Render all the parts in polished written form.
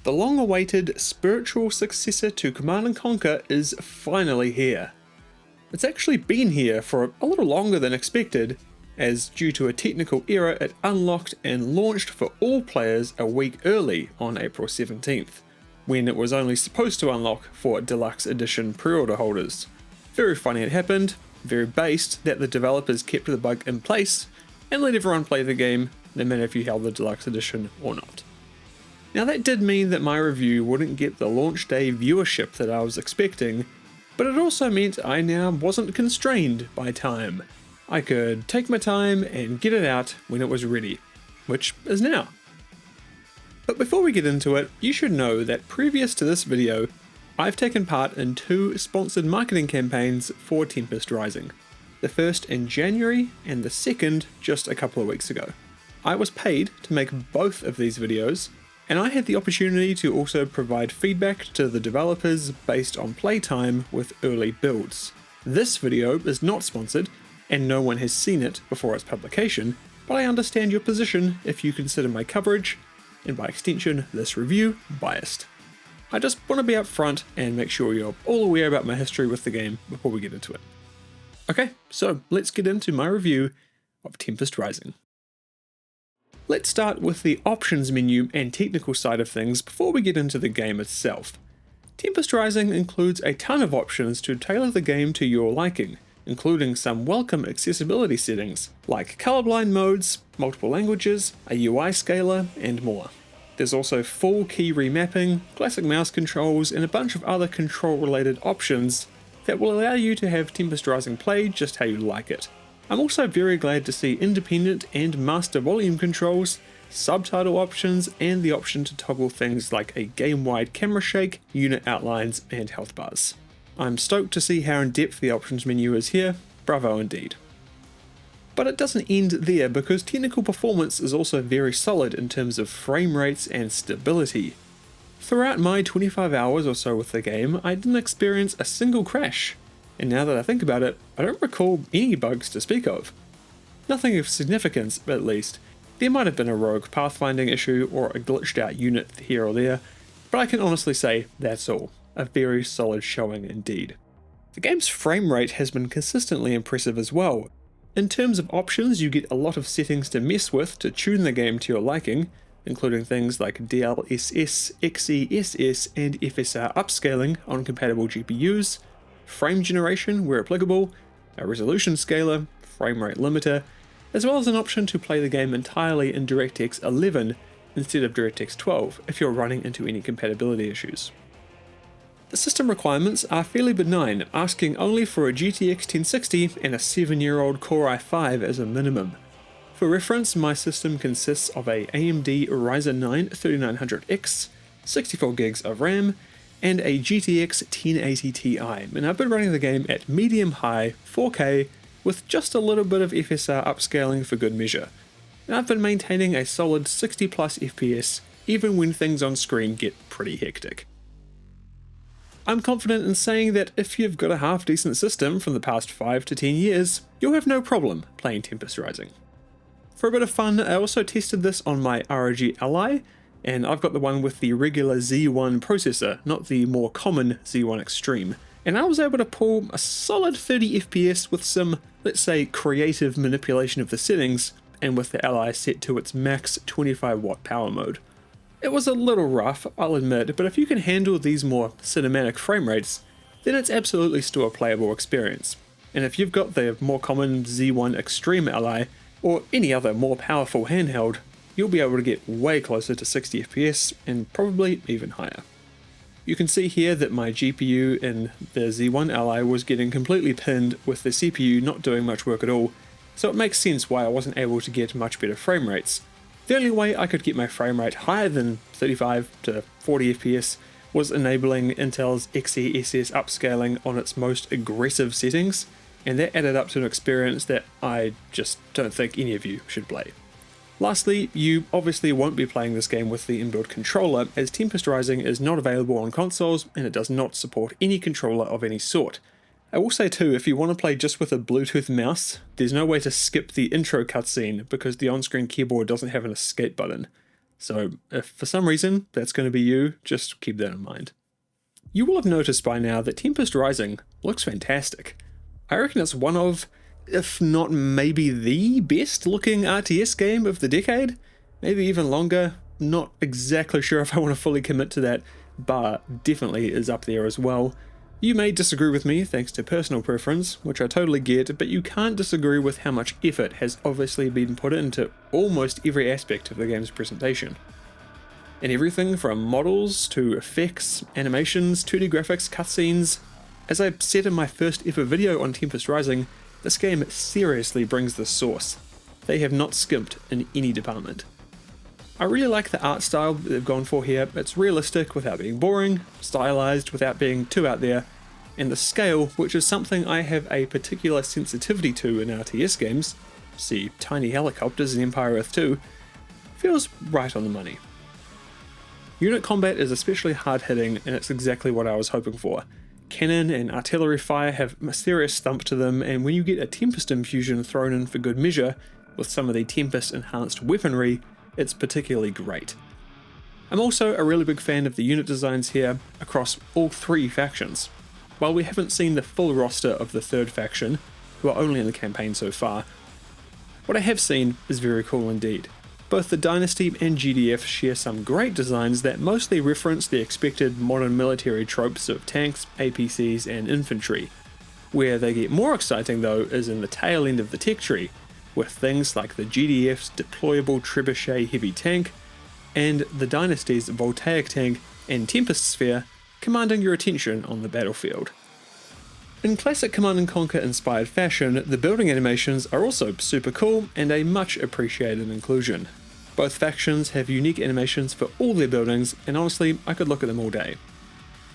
The long-awaited spiritual successor to Command & Conquer is finally here. It's actually been here for a little longer than expected, as due to a technical error it unlocked and launched for all players a week early on April 17th, when it was only supposed to unlock for Deluxe Edition pre-order holders. Very funny it happened, very based that the developers kept the bug in place and let everyone play the game, no matter if you held the Deluxe Edition or not. Now that did mean that my review wouldn't get the launch day viewership that I was expecting, but it also meant I now wasn't constrained by time. I could take my time and get it out when it was ready, which is now. But before we get into it, you should know that previous to this video, I've taken part in 2 sponsored marketing campaigns for Tempest Rising. The first in January and the second just a couple of weeks ago. I was paid to make both of these videos, and I had the opportunity to also provide feedback to the developers based on playtime with early builds. This video is not sponsored, and no one has seen it before its publication, but I understand your position if you consider my coverage, and by extension this review, biased. I just want to be upfront and make sure you're all aware about my history with the game before we get into it. Okay, so let's get into my review of Tempest Rising. Let's start with the options menu and technical side of things before we get into the game itself. Tempest Rising includes a ton of options to tailor the game to your liking, including some welcome accessibility settings, like colorblind modes, multiple languages, a UI scaler, and more. There's also full key remapping, classic mouse controls, and a bunch of other control-related options that will allow you to have Tempest Rising play just how you like it. I'm also very glad to see independent and master volume controls, subtitle options, and the option to toggle things like a game-wide camera shake, unit outlines, and health bars. I'm stoked to see how in-depth the options menu is here, bravo indeed. But it doesn't end there, because technical performance is also very solid in terms of frame rates and stability. Throughout my 25 hours or so with the game, I didn't experience a single crash, and now that I think about it, I don't recall any bugs to speak of. Nothing of significance, at least. There might have been a rogue pathfinding issue or a glitched out unit here or there, but I can honestly say that's all. A very solid showing indeed. The game's frame rate has been consistently impressive as well. In terms of options, you get a lot of settings to mess with to tune the game to your liking, including things like DLSS, XeSS, and FSR upscaling on compatible GPUs, frame generation where applicable, a resolution scaler, frame rate limiter, as well as an option to play the game entirely in DirectX 11 instead of DirectX 12 if you're running into any compatibility issues. The system requirements are fairly benign, asking only for a GTX 1060 and a 7-year-old Core i5 as a minimum. For reference, my system consists of a AMD Ryzen 9 3900X, 64 gigs of RAM, and a GTX 1080 Ti, and I've been running the game at medium-high 4K with just a little bit of FSR upscaling for good measure, and I've been maintaining a solid 60 plus FPS even when things on screen get pretty hectic. I'm confident in saying that if you've got a half-decent system from the past 5 to 10 years, you'll have no problem playing Tempest Rising. For a bit of fun, I also tested this on my ROG Ally, and I've got the one with the regular Z1 processor, not the more common Z1 Extreme, and I was able to pull a solid 30 FPS with some, let's say, creative manipulation of the settings, and with the Ally set to its max 25 watt power mode. It was a little rough, I'll admit, but if you can handle these more cinematic frame rates, then it's absolutely still a playable experience. And if you've got the more common Z1 Extreme Ally, or any other more powerful handheld, you'll be able to get way closer to 60 FPS and probably even higher. You can see here that my GPU in the Z1 Ally was getting completely pinned with the CPU not doing much work at all, so it makes sense why I wasn't able to get much better frame rates. The only way I could get my frame rate higher than 35 to 40 FPS was enabling Intel's XeSS upscaling on its most aggressive settings, and that added up to an experience that I just don't think any of you should play. Lastly, you obviously won't be playing this game with the inbuilt controller, as Tempest Rising is not available on consoles and it does not support any controller of any sort. I will say too, if you want to play just with a Bluetooth mouse, there's no way to skip the intro cutscene because the on-screen keyboard doesn't have an escape button. So if for some reason that's going to be you, just keep that in mind. You will have noticed by now that Tempest Rising looks fantastic. I reckon it's one of, if not maybe the best looking RTS game of the decade, maybe even longer. Not exactly sure if I want to fully commit to that, but definitely is up there as well. You may disagree with me thanks to personal preference, which I totally get, but you can't disagree with how much effort has obviously been put into almost every aspect of the game's presentation. And everything from models to effects, animations, 2D graphics, cutscenes. As I said in my first ever video on Tempest Rising, this game seriously brings the sauce. They have not skimped in any department. I really like the art style that they've gone for here. It's realistic without being boring, stylized without being too out there, and the scale, which is something I have a particular sensitivity to in RTS games, see tiny helicopters in Empire Earth 2, feels right on the money. Unit combat is especially hard-hitting, and it's exactly what I was hoping for. Cannon and artillery fire have a serious thump to them, and when you get a Tempest infusion thrown in for good measure, with some of the Tempest enhanced weaponry, it's particularly great. I'm also a really big fan of the unit designs here across all three factions. While we haven't seen the full roster of the third faction, who are only in the campaign so far, what I have seen is very cool indeed. Both the Dynasty and GDF share some great designs that mostly reference the expected modern military tropes of tanks, APCs and infantry. Where they get more exciting though is in the tail end of the tech tree, with things like the GDF's deployable trebuchet heavy tank, and the Dynasty's voltaic tank and Tempest sphere commanding your attention on the battlefield. In classic Command & Conquer inspired fashion, the building animations are also super cool and a much appreciated inclusion. Both factions have unique animations for all their buildings, and honestly, I could look at them all day.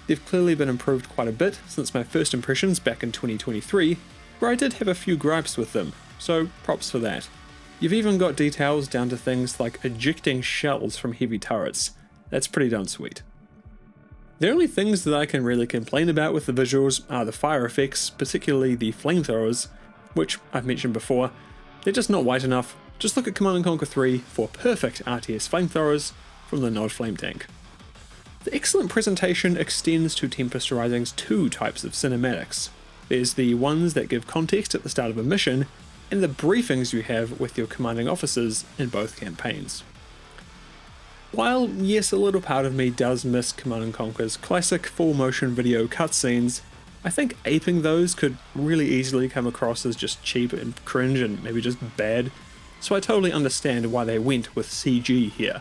They've clearly been improved quite a bit since my first impressions back in 2023, where I did have a few gripes with them, so props for that. You've even got details down to things like ejecting shells from heavy turrets. That's pretty darn sweet. The only things that I can really complain about with the visuals are the fire effects, particularly the flamethrowers, which I've mentioned before. They're just not white enough. Just look at Command & Conquer 3 for perfect RTS flamethrowers from the Nod Flame Tank. The excellent presentation extends to Tempest Rising's two types of cinematics. There's the ones that give context at the start of a mission, and the briefings you have with your commanding officers in both campaigns. While yes, a little part of me does miss Command & Conquer's classic full motion video cutscenes, I think aping those could really easily come across as just cheap and cringe and maybe just bad, so I totally understand why they went with CG here.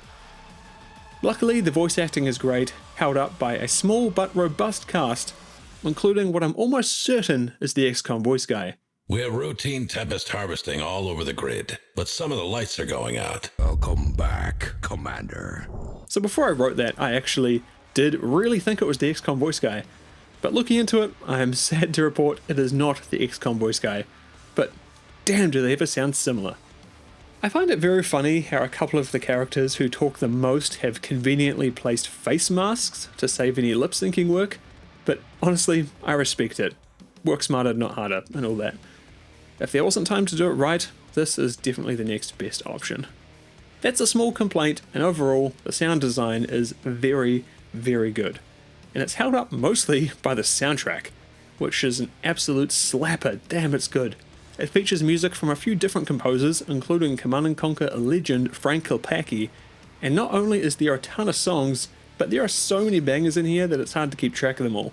Luckily, the voice acting is great, held up by a small but robust cast, including what I'm almost certain is the XCOM voice guy. We have routine Tempest harvesting all over the grid, but some of the lights are going out. Welcome back, Commander. So before I wrote that, I actually did really think it was the XCOM voice guy, but looking into it, I am sad to report it is not the XCOM voice guy, but damn do they ever sound similar. I find it very funny how a couple of the characters who talk the most have conveniently placed face masks to save any lip syncing work, but honestly, I respect it. Work smarter, not harder, and all that. If there wasn't time to do it right, this is definitely the next best option. That's a small complaint, and overall, the sound design is very, very good. And it's held up mostly by the soundtrack, which is an absolute slapper. Damn, it's good. It features music from a few different composers, including Command & Conquer legend Frank Kilpacky, and not only is there a ton of songs, but there are so many bangers in here that it's hard to keep track of them all.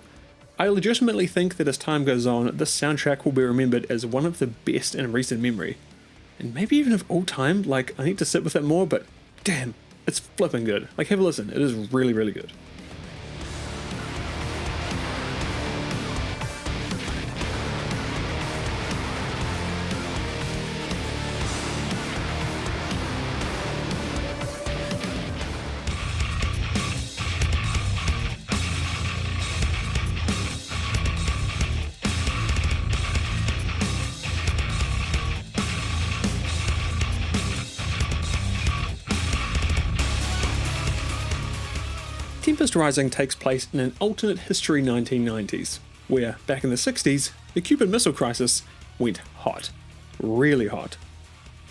I legitimately think that as time goes on, this soundtrack will be remembered as one of the best in recent memory. And maybe even of all time. Like, I need to sit with it more, but damn, it's flipping good. Like, have a listen, it is really, really good. Tempest Rising takes place in an alternate history 1990s, where, back in the 60s, the Cuban Missile Crisis went hot. Really hot.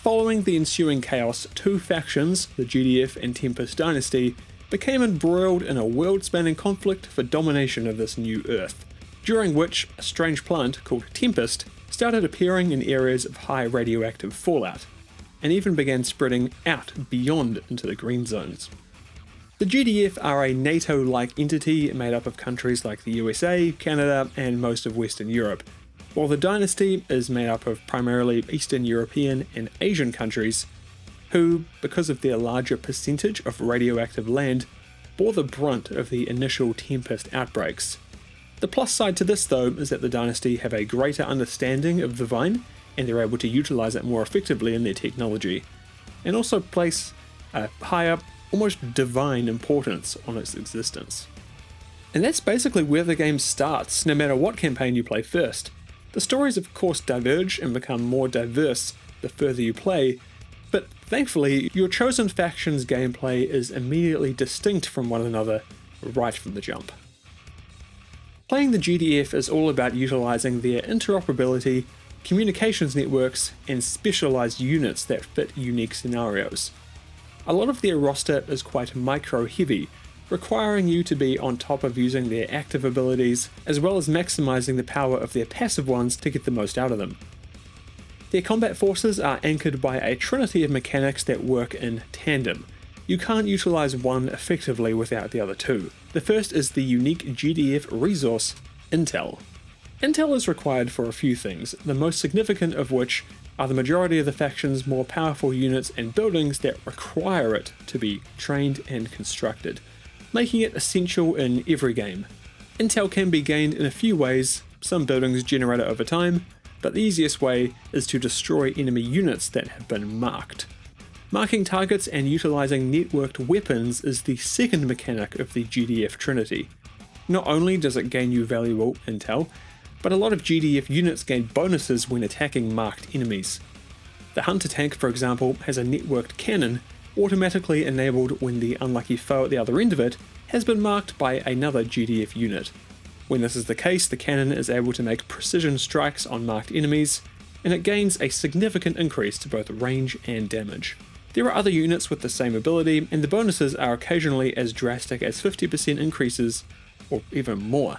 Following the ensuing chaos, two factions, the GDF and Tempest Dynasty, became embroiled in a world-spanning conflict for domination of this new Earth, during which a strange plant called Tempest started appearing in areas of high radioactive fallout, and even began spreading out beyond into the green zones. The GDF are a NATO-like entity made up of countries like the USA, Canada, and most of Western Europe, while the Dynasty is made up of primarily Eastern European and Asian countries, who, because of their larger percentage of radioactive land, bore the brunt of the initial Tempest outbreaks. The plus side to this though is that the Dynasty have a greater understanding of the Vine, and they're able to utilize it more effectively in their technology, and also place a higher, almost divine importance on its existence. And that's basically where the game starts, no matter what campaign you play first. The stories of course diverge and become more diverse the further you play, but thankfully your chosen faction's gameplay is immediately distinct from one another right from the jump. Playing the GDF is all about utilizing their interoperability, communications networks, and specialized units that fit unique scenarios. A lot of their roster is quite micro-heavy, requiring you to be on top of using their active abilities, as well as maximizing the power of their passive ones to get the most out of them. Their combat forces are anchored by a trinity of mechanics that work in tandem. You can't utilize one effectively without the other two. The first is the unique GDF resource, Intel. Intel is required for a few things, the most significant of which are the majority of the faction's more powerful units and buildings that require it to be trained and constructed, making it essential in every game. Intel can be gained in a few ways, some buildings generate it over time, but the easiest way is to destroy enemy units that have been marked. Marking targets and utilizing networked weapons is the second mechanic of the GDF Trinity. Not only does it gain you valuable intel, but a lot of GDF units gain bonuses when attacking marked enemies. The Hunter tank, for example, has a networked cannon, automatically enabled when the unlucky foe at the other end of it has been marked by another GDF unit. When this is the case, the cannon is able to make precision strikes on marked enemies, and it gains a significant increase to both range and damage. There are other units with the same ability, and the bonuses are occasionally as drastic as 50% increases, or even more.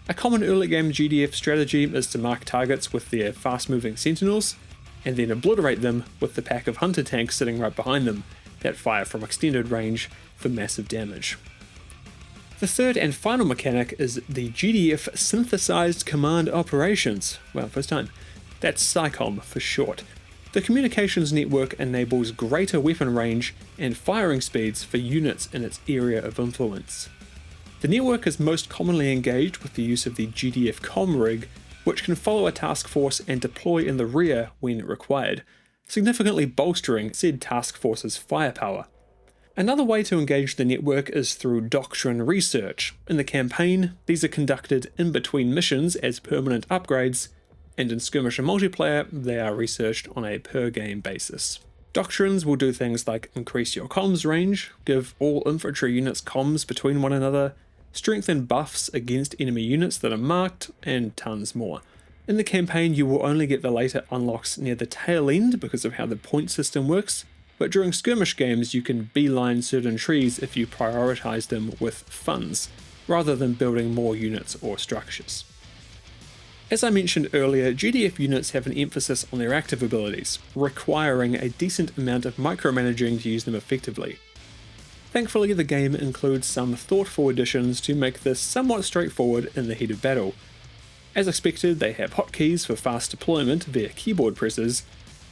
A common early game GDF strategy is to mark targets with their fast moving sentinels, and then obliterate them with the pack of hunter tanks sitting right behind them that fire from extended range for massive damage. The third and final mechanic is the GDF Synthesized Command Operations. Well, first time. That's SciComm for short. The communications network enables greater weapon range and firing speeds for units in its area of influence. The network is most commonly engaged with the use of the GDF comm rig, which can follow a task force and deploy in the rear when required, significantly bolstering said task force's firepower. Another way to engage the network is through doctrine research. In the campaign, these are conducted in between missions as permanent upgrades, and in Skirmish and multiplayer, they are researched on a per-game basis. Doctrines will do things like increase your comms range, give all infantry units comms between one another, strengthen buffs against enemy units that are marked, and tons more. In the campaign, you will only get the later unlocks near the tail end because of how the point system works, but during skirmish games you can beeline certain trees if you prioritize them with funds, rather than building more units or structures. As I mentioned earlier, GDF units have an emphasis on their active abilities, requiring a decent amount of micromanaging to use them effectively. Thankfully, the game includes some thoughtful additions to make this somewhat straightforward in the heat of battle. As expected, they have hotkeys for fast deployment via keyboard presses,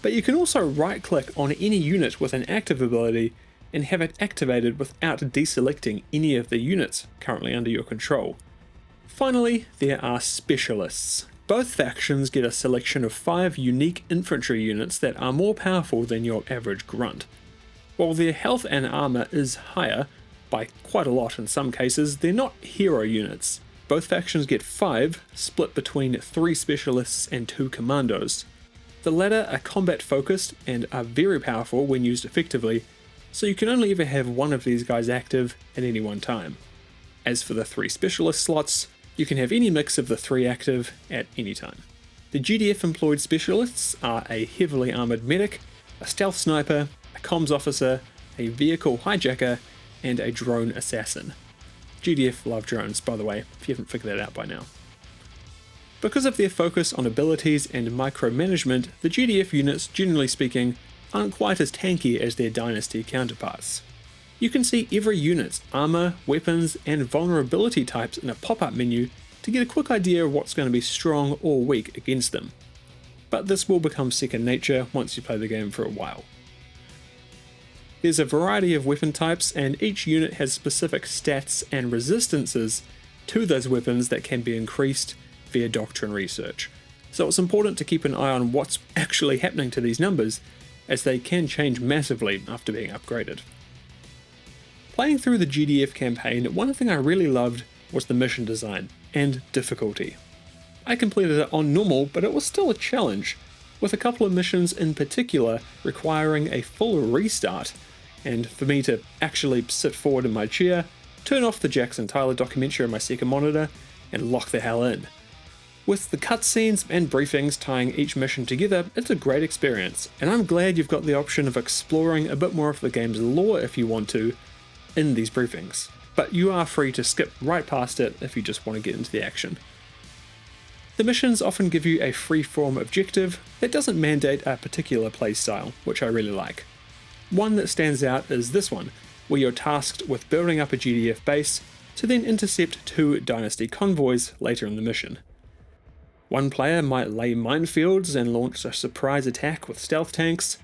but you can also right-click on any unit with an active ability and have it activated without deselecting any of the units currently under your control. Finally, there are specialists. Both factions get a selection of 5 unique infantry units that are more powerful than your average grunt. While their health and armor is higher, by quite a lot in some cases, they're not hero units. Both factions get 5, split between 3 specialists and 2 commandos. The latter are combat focused and are very powerful when used effectively, so you can only ever have one of these guys active at any one time. As for the 3 specialist slots, you can have any mix of the 3 active at any time. The GDF employed specialists are a heavily armoured medic, a stealth sniper, a comms officer, a vehicle hijacker, and a drone assassin. GDF love drones, by the way, if you haven't figured that out by now. Because of their focus on abilities and micromanagement, the GDF units, generally speaking, aren't quite as tanky as their Dynasty counterparts. You can see every unit's armor, weapons, and vulnerability types in a pop-up menu to get a quick idea of what's going to be strong or weak against them. But this will become second nature once you play the game for a while. There's a variety of weapon types, and each unit has specific stats and resistances to those weapons that can be increased via doctrine research. So it's important to keep an eye on what's actually happening to these numbers, as they can change massively after being upgraded. Playing through the GDF campaign, one thing I really loved was the mission design and difficulty. I completed it on normal, but it was still a challenge, with a couple of missions in particular requiring a full restart, and for me to actually sit forward in my chair, turn off the Jackson Tyler documentary on my second monitor, and lock the hell in. With the cutscenes and briefings tying each mission together, it's a great experience, and I'm glad you've got the option of exploring a bit more of the game's lore if you want to in these briefings, but you are free to skip right past it if you just want to get into the action. The missions often give you a free-form objective that doesn't mandate a particular playstyle, which I really like. One that stands out is this one, where you're tasked with building up a GDF base to then intercept 2 Dynasty convoys later in the mission. One player might lay minefields and launch a surprise attack with stealth tanks,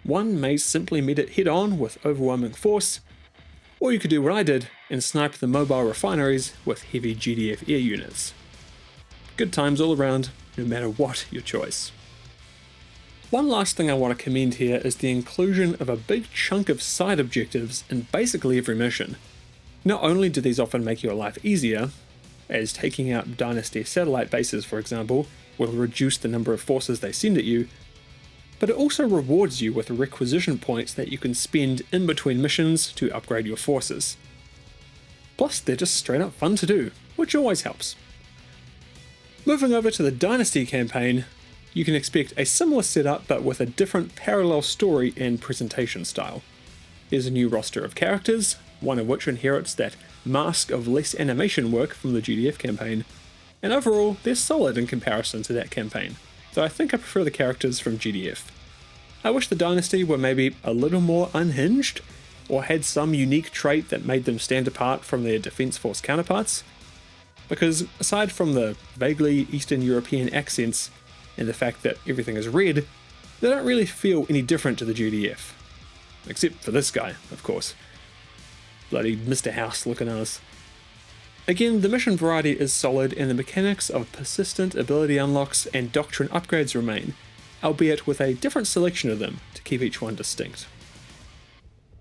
one may simply meet it head-on with overwhelming force, or you could do what I did and snipe the mobile refineries with heavy GDF air units. Good times all around, no matter what your choice. One last thing I want to commend here is the inclusion of a big chunk of side objectives in basically every mission. Not only do these often make your life easier, as taking out Dynasty satellite bases for example will reduce the number of forces they send at you, but it also rewards you with requisition points that you can spend in between missions to upgrade your forces. Plus they're just straight up fun to do, which always helps. Moving over to the Dynasty campaign, you can expect a similar setup but with a different parallel story and presentation style. There's a new roster of characters, one of which inherits that mask of less animation work from the GDF campaign, and overall they're solid in comparison to that campaign, though I think I prefer the characters from GDF. I wish the Dynasty were maybe a little more unhinged, or had some unique trait that made them stand apart from their Defense Force counterparts, because aside from the vaguely Eastern European accents and the fact that everything is red, they don't really feel any different to the GDF. Except for this guy, of course. Bloody Mr. House looking ass. Again, the mission variety is solid and the mechanics of persistent ability unlocks and doctrine upgrades remain, albeit with a different selection of them to keep each one distinct.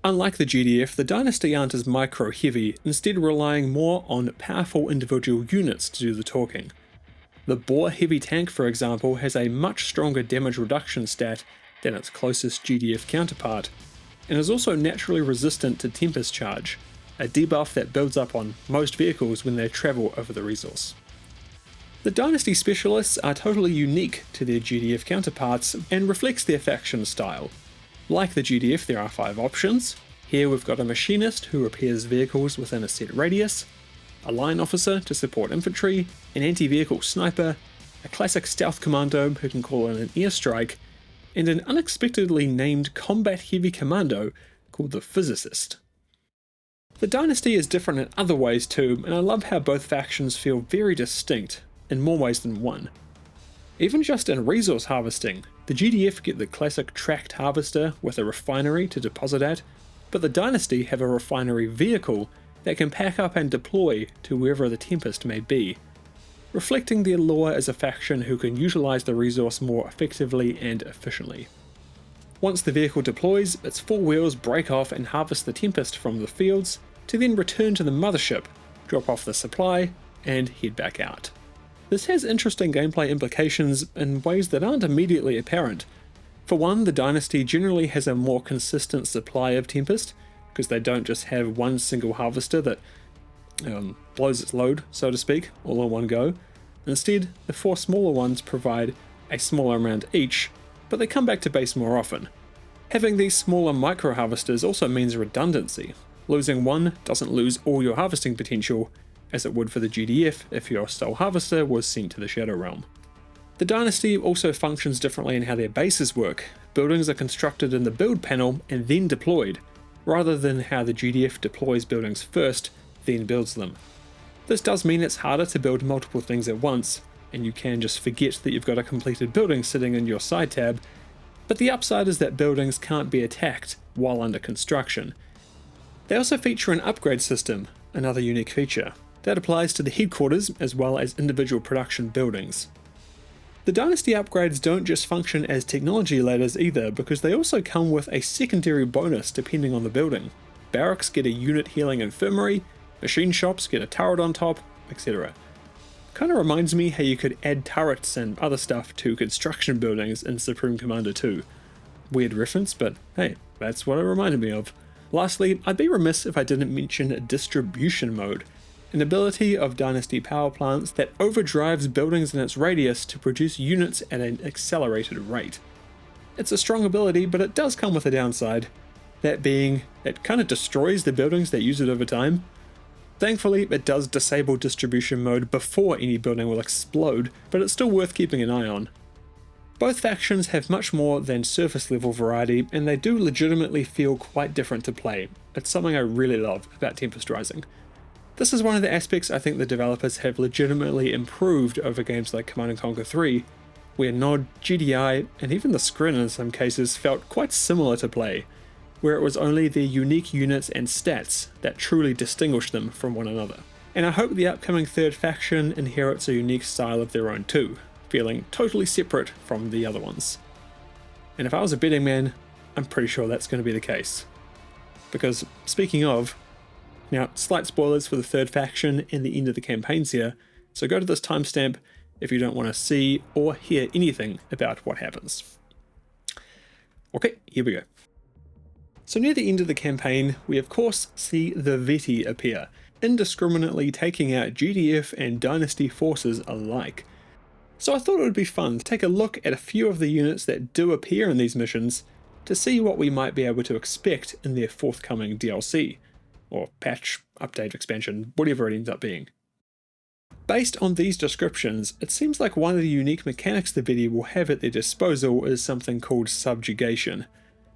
Unlike the GDF, the Dynasty aren't as micro-heavy, instead relying more on powerful individual units to do the talking. The Boar Heavy Tank, for example, has a much stronger damage reduction stat than its closest GDF counterpart, and is also naturally resistant to Tempest Charge, a debuff that builds up on most vehicles when they travel over the resource. The Dynasty specialists are totally unique to their GDF counterparts and reflects their faction style. Like the GDF, there are 5 options. Here we've got a machinist who repairs vehicles within a set radius, a line officer to support infantry, an anti-vehicle sniper, a classic stealth commando who can call in an airstrike, and an unexpectedly named combat heavy commando called the physicist. The Dynasty is different in other ways too, and I love how both factions feel very distinct, in more ways than one. Even just in resource harvesting, the GDF get the classic tracked harvester with a refinery to deposit at, but the Dynasty have a refinery vehicle that can pack up and deploy to wherever the Tempest may be, reflecting their lore as a faction who can utilise the resource more effectively and efficiently. Once the vehicle deploys, its 4 wheels break off and harvest the Tempest from the fields, to then return to the mothership, drop off the supply, and head back out. This has interesting gameplay implications in ways that aren't immediately apparent. For one, the Dynasty generally has a more consistent supply of Tempest, because they don't just have one single harvester that blows its load, so to speak, all in one go. Instead, the 4 smaller ones provide a smaller amount each, but they come back to base more often. Having these smaller micro-harvesters also means redundancy. Losing one doesn't lose all your harvesting potential, as it would for the GDF if your Soul Harvester was sent to the Shadow Realm. The Dynasty also functions differently in how their bases work. Buildings are constructed in the build panel and then deployed, rather than how the GDF deploys buildings first, then builds them. This does mean it's harder to build multiple things at once, and you can just forget that you've got a completed building sitting in your side tab, but the upside is that buildings can't be attacked while under construction. They also feature an upgrade system, another unique feature, that applies to the headquarters as well as individual production buildings. The Dynasty upgrades don't just function as technology ladders either, because they also come with a secondary bonus depending on the building. Barracks get a unit healing infirmary, machine shops get a turret on top, etc. Kinda reminds me how you could add turrets and other stuff to construction buildings in Supreme Commander 2. Weird reference, but hey, that's what it reminded me of. Lastly, I'd be remiss if I didn't mention distribution mode, an ability of Dynasty power plants that overdrives buildings in its radius to produce units at an accelerated rate. It's a strong ability, but it does come with a downside, that being it kind of destroys the buildings that use it over time. Thankfully, it does disable distribution mode before any building will explode, but it's still worth keeping an eye on. Both factions have much more than surface level variety, and they do legitimately feel quite different to play. It's something I really love about Tempest Rising. This is one of the aspects I think the developers have legitimately improved over games like Command & Conquer 3, where Nod, GDI, and even the Skirmish in some cases felt quite similar to play, where it was only their unique units and stats that truly distinguished them from one another. And I hope the upcoming third faction inherits a unique style of their own too, feeling totally separate from the other ones. And if I was a betting man, I'm pretty sure that's going to be the case. Because, speaking of, now, slight spoilers for the third faction and the end of the campaigns here, so go to this timestamp if you don't want to see or hear anything about what happens. Okay, here we go. So near the end of the campaign, we of course see the Veti appear, indiscriminately taking out GDF and Dynasty forces alike. So I thought it would be fun to take a look at a few of the units that do appear in these missions to see what we might be able to expect in their forthcoming DLC. Or patch, update, expansion, whatever it ends up being. Based on these descriptions, it seems like one of the unique mechanics the Veti will have at their disposal is something called subjugation.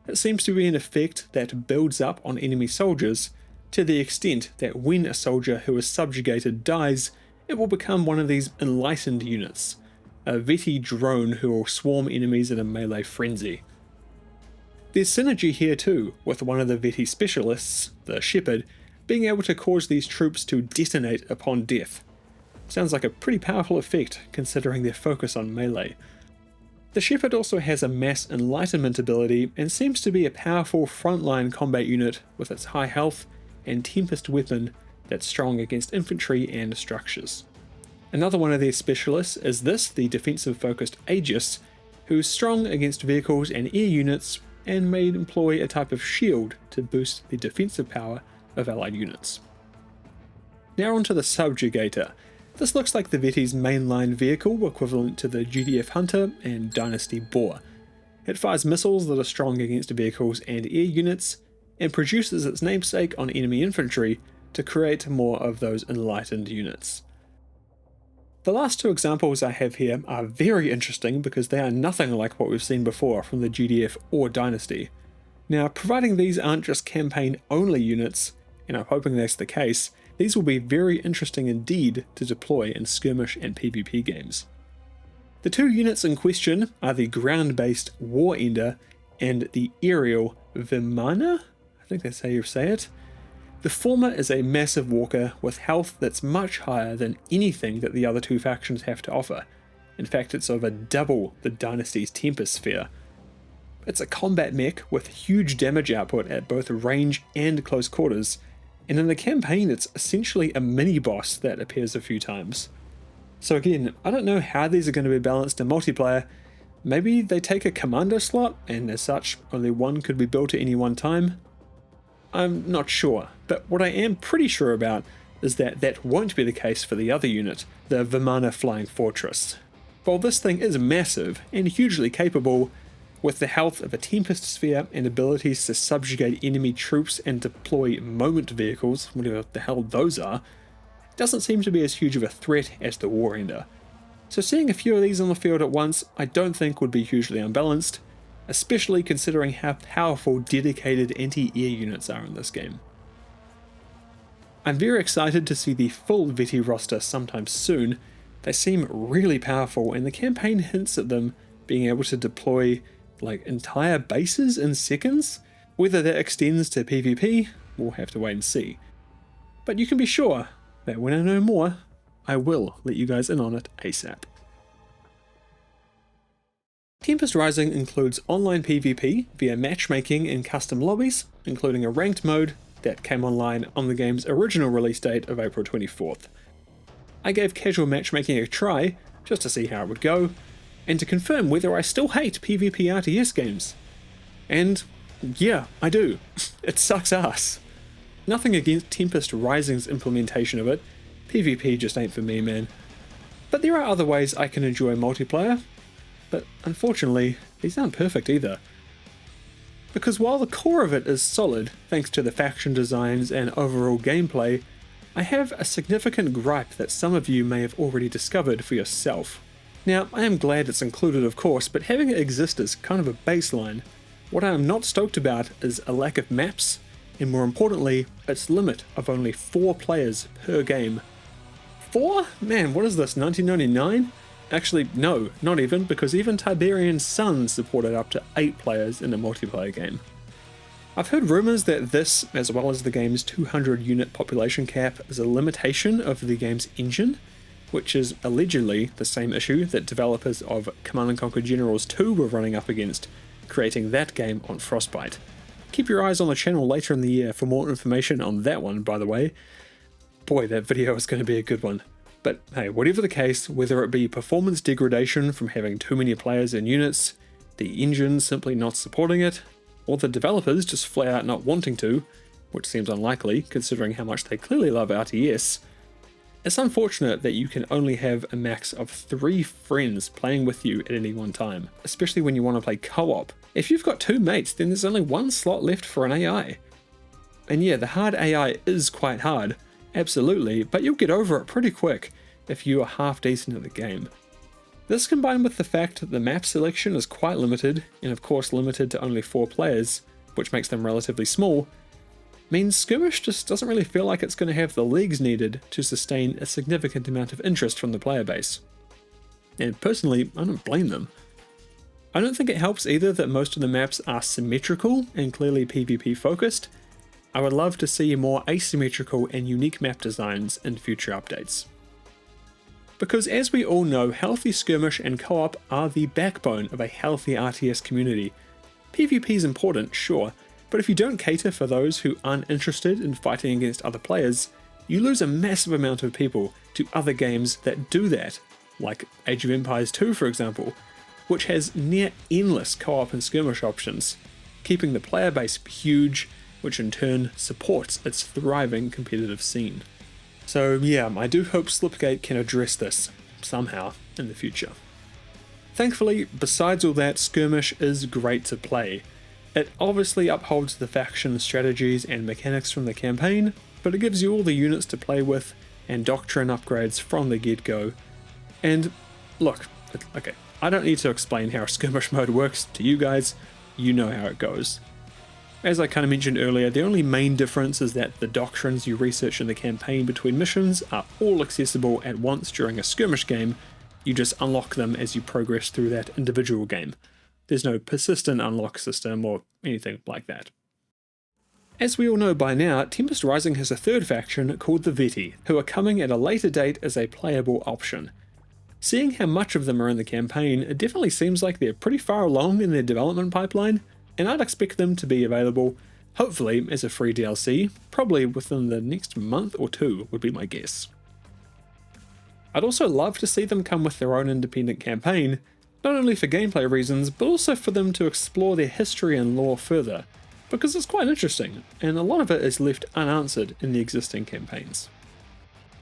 It seems to be an effect that builds up on enemy soldiers, to the extent that when a soldier who is subjugated dies, it will become one of these enlightened units, a Veti drone who will swarm enemies in a melee frenzy. There's synergy here too, with one of the Veti specialists, the Shepherd, being able to cause these troops to detonate upon death. Sounds like a pretty powerful effect considering their focus on melee. The Shepherd also has a mass enlightenment ability and seems to be a powerful frontline combat unit with its high health and Tempest weapon that's strong against infantry and structures. Another one of their specialists is the defensive focused Aegis, who's strong against vehicles and air units and may employ a type of shield to boost the defensive power of allied units. Now onto the Subjugator. This looks like the Veti's mainline vehicle equivalent to the GDF Hunter and Dynasty Boar. It fires missiles that are strong against vehicles and air units, and produces its namesake on enemy infantry to create more of those enlightened units. The last two examples I have here are very interesting because they are nothing like what we've seen before from the GDF or Dynasty. Now, providing these aren't just campaign-only units, and I'm hoping that's the case, these will be very interesting indeed to deploy in skirmish and PvP games. The two units in question are the ground-based War Ender and the aerial Vimana? I think that's how you say it. The former is a massive walker with health that's much higher than anything that the other two factions have to offer. In fact, it's over double the Dynasty's Tempest Sphere. It's a combat mech with huge damage output at both range and close quarters, and in the campaign it's essentially a mini-boss that appears a few times. So again, I don't know how these are going to be balanced in multiplayer. Maybe they take a commando slot, and as such, only one could be built at any one time? I'm not sure, but what I am pretty sure about is that that won't be the case for the other unit, the Vimana Flying Fortress. While this thing is massive and hugely capable, With the health of a Tempest Sphere and abilities to subjugate enemy troops and deploy moment vehicles, whatever the hell those are, it doesn't seem to be as huge of a threat as the War Ender. So seeing a few of these on the field at once I don't think would be hugely unbalanced, especially considering how powerful dedicated anti-air units are in this game. I'm very excited to see the full Veti roster sometime soon. They seem really powerful and the campaign hints at them being able to deploy like entire bases in seconds. Whether that extends to PvP, we'll have to wait and see. But you can be sure that when I know more, I will let you guys in on it ASAP. Tempest Rising includes online PvP via matchmaking and custom lobbies, including a ranked mode that came online on the game's original release date of April 24th. I gave casual matchmaking a try just to see how it would go, and to confirm whether I still hate PvP RTS games. And yeah, I do. It sucks ass. Nothing against Tempest Rising's implementation of it, PvP just ain't for me, man. But there are other ways I can enjoy multiplayer, but unfortunately, these aren't perfect either. Because while the core of it is solid, thanks to the faction designs and overall gameplay, I have a significant gripe that some of you may have already discovered for yourself. Now, I am glad it's included of course, but having it exist is kind of a baseline. What I am not stoked about is a lack of maps, and more importantly, its limit of only 4 players per game. 4? Man, what is this, 1999? Actually, no, not even, because even Tiberian Sun supported up to 8 players in a multiplayer game. I've heard rumours that this, as well as the game's 200 unit population cap, is a limitation of the game's engine, which is allegedly the same issue that developers of Command & Conquer Generals 2 were running up against, creating that game on Frostbite. Keep your eyes on the channel later in the year for more information on that one, by the way. Boy, that video is going to be a good one. But hey, whatever the case, whether it be performance degradation from having too many players and units, the engine simply not supporting it, or the developers just flat out not wanting to, which seems unlikely considering how much they clearly love RTS, it's unfortunate that you can only have a max of 3 friends playing with you at any one time, especially when you want to play co-op. If you've got 2 mates, then there's only 1 slot left for an AI. And yeah, the hard AI is quite hard, absolutely, but you'll get over it pretty quick if you are half decent at the game. This combined with the fact that the map selection is quite limited, and of course limited to only 4 players, which makes them relatively small, means Skirmish just doesn't really feel like it's going to have the legs needed to sustain a significant amount of interest from the player base. And personally, I don't blame them. I don't think it helps either that most of the maps are symmetrical and clearly PvP focused. I would love to see more asymmetrical and unique map designs in future updates. Because as we all know, healthy skirmish and co-op are the backbone of a healthy RTS community. PvP is important, sure, but if you don't cater for those who aren't interested in fighting against other players, you lose a massive amount of people to other games that do that, like Age of Empires 2 for example, which has near endless co-op and skirmish options, keeping the player base huge, which in turn supports its thriving competitive scene. So yeah, I do hope Slipgate can address this somehow in the future. Thankfully, besides all that, Skirmish is great to play. It obviously upholds the faction strategies and mechanics from the campaign, but it gives you all the units to play with and doctrine upgrades from the get-go. And look, okay, I don't need to explain how Skirmish mode works to you guys, you know how it goes. As I kind of mentioned earlier, the only main difference is that the doctrines you research in the campaign between missions are all accessible at once during a Skirmish game. You just unlock them as you progress through that individual game. There's no persistent unlock system or anything like that. As we all know by now, Tempest Rising has a third faction called the Veti, who are coming at a later date as a playable option. Seeing how much of them are in the campaign, it definitely seems like they're pretty far along in their development pipeline, and I'd expect them to be available, hopefully as a free DLC, probably within the next month or 2 would be my guess. I'd also love to see them come with their own independent campaign, not only for gameplay reasons, but also for them to explore their history and lore further, because it's quite interesting, and a lot of it is left unanswered in the existing campaigns.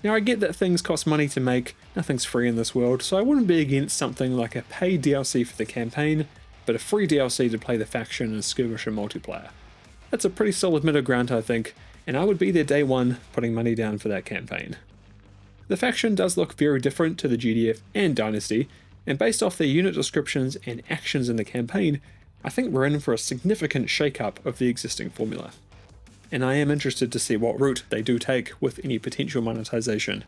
Now I get that things cost money to make, nothing's free in this world, so I wouldn't be against something like a paid DLC for the campaign, but a free DLC to play the faction and Skirmish and multiplayer. That's a pretty solid middle ground, I think, and I would be there day one putting money down for that campaign. The faction does look very different to the GDF and Dynasty, and based off their unit descriptions and actions in the campaign, I think we're in for a significant shake-up of the existing formula. And I am interested to see what route they do take with any potential monetization,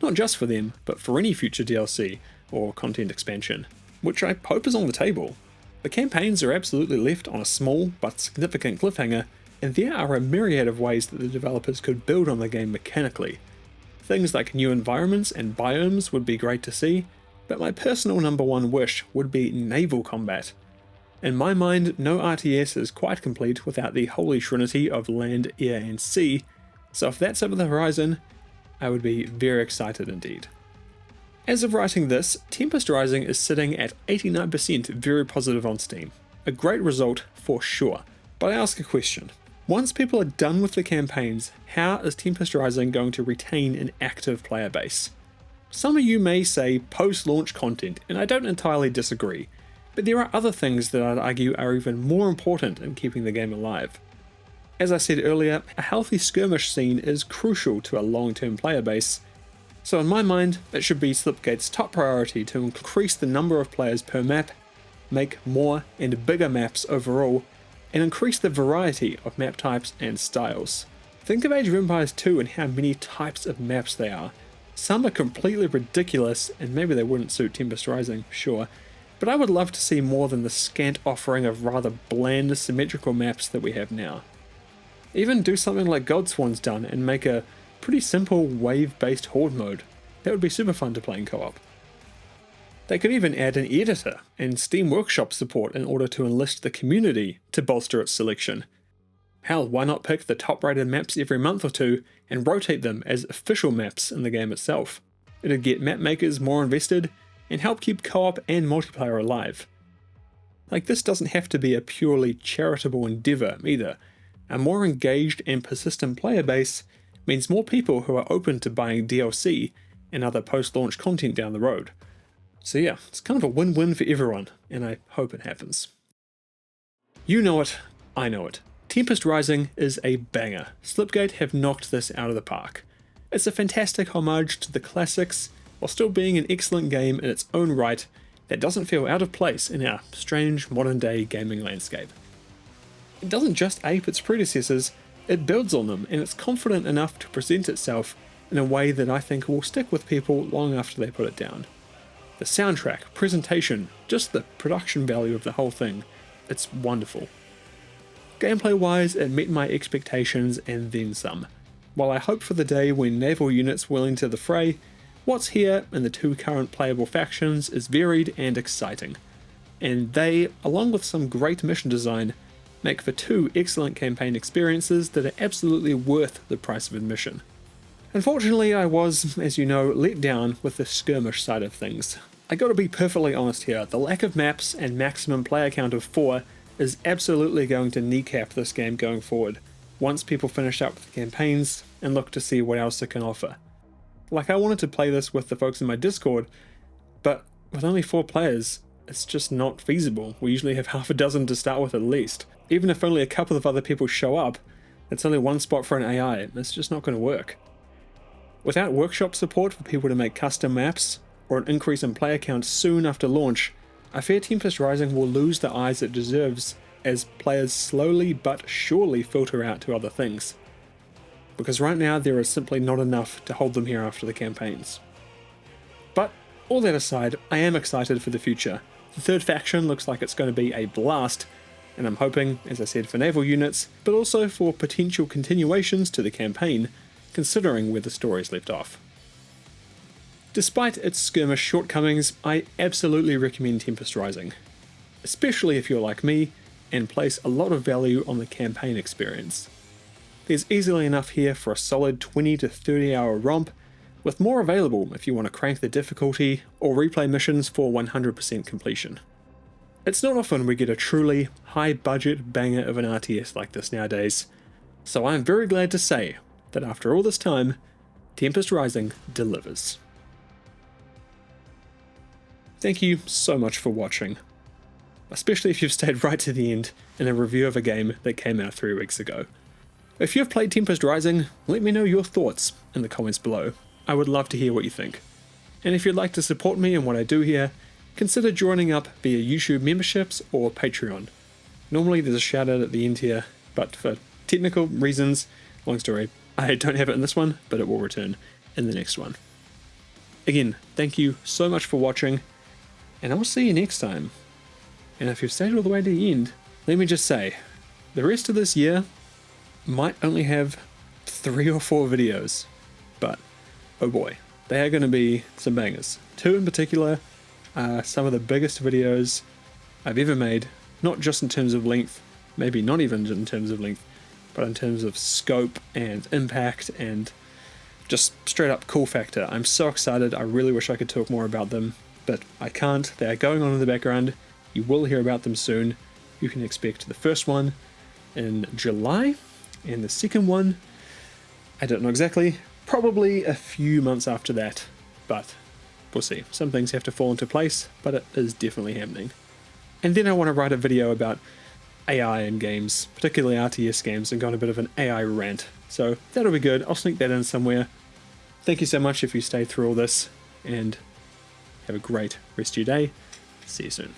not just for them, but for any future DLC or content expansion, which I hope is on the table. The campaigns are absolutely left on a small but significant cliffhanger, and there are a myriad of ways that the developers could build on the game mechanically. Things like new environments and biomes would be great to see, but my personal number one wish would be naval combat. In my mind, no RTS is quite complete without the holy trinity of land, air and sea, so if that's over the horizon, I would be very excited indeed. As of writing this, Tempest Rising is sitting at 89% very positive on Steam. A great result for sure, but I ask a question. Once people are done with the campaigns, how is Tempest Rising going to retain an active player base? Some of you may say post-launch content, and I don't entirely disagree, but there are other things that I'd argue are even more important in keeping the game alive. As I said earlier, a healthy skirmish scene is crucial to a long-term player base, so in my mind, it should be Slipgate's top priority to increase the number of players per map, make more and bigger maps overall, and increase the variety of map types and styles. Think of Age of Empires 2 and how many types of maps there are. Some are completely ridiculous, and maybe they wouldn't suit Tempest Rising, sure, but I would love to see more than the scant offering of rather bland symmetrical maps that we have now. Even do something like Godsworn's done and make a pretty simple wave-based horde mode. That would be super fun to play in co-op. They could even add an editor and Steam Workshop support in order to enlist the community to bolster its selection. Hell, why not pick the top rated maps every month or two and rotate them as official maps in the game itself? It'd get map makers more invested and help keep co-op and multiplayer alive. Like, this doesn't have to be a purely charitable endeavour either. A more engaged and persistent player base means more people who are open to buying DLC and other post-launch content down the road. So yeah, it's kind of a win-win for everyone, and I hope it happens. You know it, I know it. Tempest Rising is a banger. Slipgate have knocked this out of the park. It's a fantastic homage to the classics, while still being an excellent game in its own right that doesn't feel out of place in our strange modern-day gaming landscape. It doesn't just ape its predecessors, it builds on them, and it's confident enough to present itself in a way that I think will stick with people long after they put it down. The soundtrack, presentation, just the production value of the whole thing, it's wonderful. Gameplay wise, it met my expectations and then some. While I hope for the day when naval units will enter the fray, what's here in the two current playable factions is varied and exciting. And they, along with some great mission design, make for two excellent campaign experiences that are absolutely worth the price of admission. Unfortunately, I was, as you know, let down with the skirmish side of things. I gotta be perfectly honest here, the lack of maps and maximum player count of 4 is absolutely going to kneecap this game going forward, once people finish up with the campaigns and look to see what else it can offer. Like, I wanted to play this with the folks in my Discord, but with only 4 players, it's just not feasible. We usually have half a dozen to start with at least. Even if only a couple of other people show up, it's only one spot for an AI, and it's just not going to work. Without workshop support for people to make custom maps, or an increase in player count soon after launch, I fear Tempest Rising will lose the eyes it deserves as players slowly but surely filter out to other things. Because right now there is simply not enough to hold them here after the campaigns. But all that aside, I am excited for the future. The third faction looks like it's going to be a blast, and I'm hoping, as I said, for naval units, but also for potential continuations to the campaign, considering where the story's left off. Despite its skirmish shortcomings, I absolutely recommend Tempest Rising, especially if you're like me and place a lot of value on the campaign experience. There's easily enough here for a solid 20 to 30 hour romp, with more available if you want to crank the difficulty or replay missions for 100% completion. It's not often we get a truly high budget banger of an RTS like this nowadays, so I'm very glad to say that after all this time, Tempest Rising delivers. Thank you so much for watching. especially if you've stayed right to the end in a review of a game that came out 3 weeks ago. If you've played Tempest Rising, let me know your thoughts in the comments below. I would love to hear what you think. And if you'd like to support me in what I do here, consider joining up via YouTube memberships or Patreon. Normally there's a shout out at the end here, but for technical reasons, long story, I don't have it in this one, but it will return in the next one. Again, thank you so much for watching, and I will see you next time. And if you've stayed all the way to the end, let me just say, the rest of this year might only have 3 or 4 videos, but oh boy, they are going to be some bangers. 2 in particular are some of the biggest videos I've ever made, not just in terms of length, maybe not even in terms of length, but in terms of scope and impact and just straight up cool factor. I'm so excited. I really wish I could talk more about them, but I can't. They are going on in the background. You will hear about them soon. You can expect the first one in July, and the second one, I don't know exactly, probably a few months after that, but we'll see. Some things have to fall into place, but it is definitely happening. And then I want to write a video about AI in games, particularly RTS games, and go on a bit of an AI rant. So that'll be good. I'll sneak that in somewhere. Thank you so much if you stayed through all this, and have a great rest of your day. See you soon.